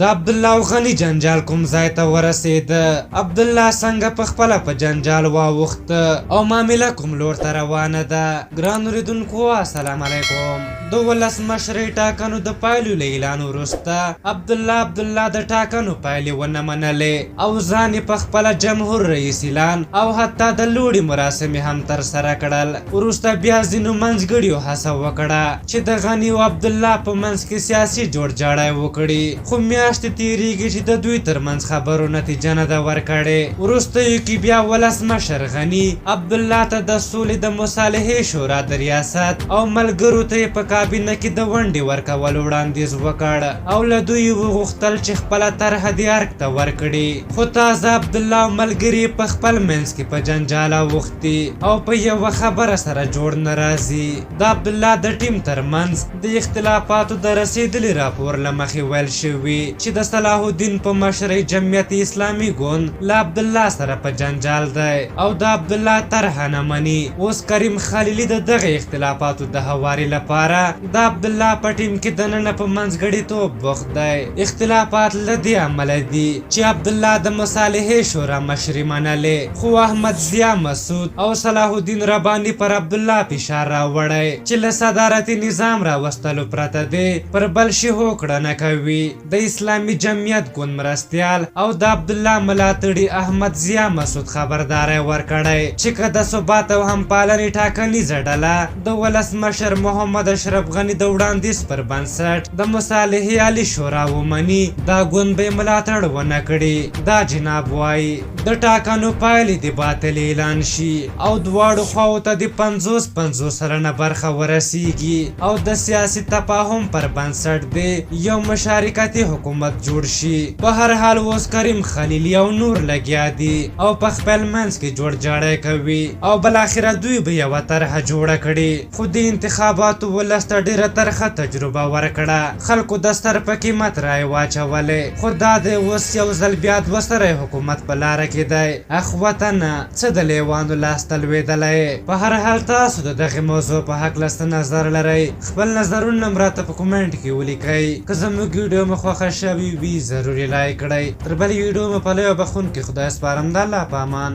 د عبدالله او غني جنجال کوم ځای ته ورسید. عبدالله څنګه په خپله په جنجال واوښت او معامله کوم لور ته روانه ده؟ ګران اورېدونکو السلام علیکم. د ولسمشرۍ ټاکنو د پایلو له اعلان وروسته عبدالله د ټاکنو پایلې ونه منلې او ځان یې په خپله جمهور رئیس اعلان او حتی د لوړې مراسمې هم ترسره کړل. وروسته بیا ځینو منځګړیو هڅه وکړه چې د غني او عبدالله په منځ کې سیاسي جوړجاړی وکړي، خو میاشتې تېرېږي چې د دوی ترمنځ خبرو نتیجه نه ده ورکړې. وروستیو کې بیا ولسمشر غني عبدالله ته د سولې د مصالحې شورا د ریاست او ملګرو ته یې په کابینه کې د ونډې ورکولو وړاندیز وکړ او له دوی وغوښتل چې خپله طرحه د ارګ ته ورکړي. خو تازه عبدالله او ملګري په خپل منځ کې په جنجال اوښتي او په یوه خبره سره جوړ نه راځي. د عبدالله د ټیم ترمنځ د اختلافاتو د رسېدلي راپور له مخې ویل شوي چې د صلاح الدین په مشرۍ جمعیت اسلامي ګوند له عبدالله سره په جنجال دی او د عبدالله طرحه نه مني. اوس کریم خلیلي د دغه اختلافاتو د هواري لپاره د عبدالله په ټیم کې دننه په منځګړیتوب بوخت دی. اختلافات له دې امله دي چې عبدالله د مصالحې شورا مشري منلې، خو احمد ضیا مسعود او صلاح الدین رباني پر عبدالله فشار راوړی چې له صدارتي نظام راوستلو پرته دی پر بل شي هوکړه نه کوي. د اسلامي جمعیت ګوند مرستیال او د عبدالله ملاتړي احمد ضیا مسعود خبرداری ورکړی چې که د ثبات او همپالنې ټاکنیزه ډله د ولسمشر محمد اشرف غني د وړاندیز پر بنسټ د مصالحې عالي شورا ومني، دا ګوند به ملاتړ ونه کړي. دا جناب وایي د ټاکنو پایلې د باطل اعلان شي او دواړو خواو ته د 50-50 سلنه برخه ورسیږي او د سیاسي تفاهم پر بنسټ دی یو مشارکتي حکومت جوړ شي. په هر حال اوس کریم خلیلي او نور لګیا دي او په خپل منځ کې جوړجاړی کوي او بالاخره دوی به یوه طرحه جوړه کړي. خو د انتخاباتو ولس ته ډېره ترخه تجربه ورکړه، خلکو د سر په قیمت رایې واچولې. خو دا دی اوس یو ځل بیا دوه سری حکومت په لاره کې دی. اخ وطنه څه د لیوانو لاس ته لوېدلی. په هر حال تاسو د دغې موضوع په هکله څه نظر لرئ؟ خپل نظرونه هم راته په کومنټ کې ولیکئ. که زموږ ویډیو مو خوښه شوې وي ضروري لایک کړئ. تر بلې ویډیو مو په لوی او بخښونکي خدای سپارم. د الله په امان.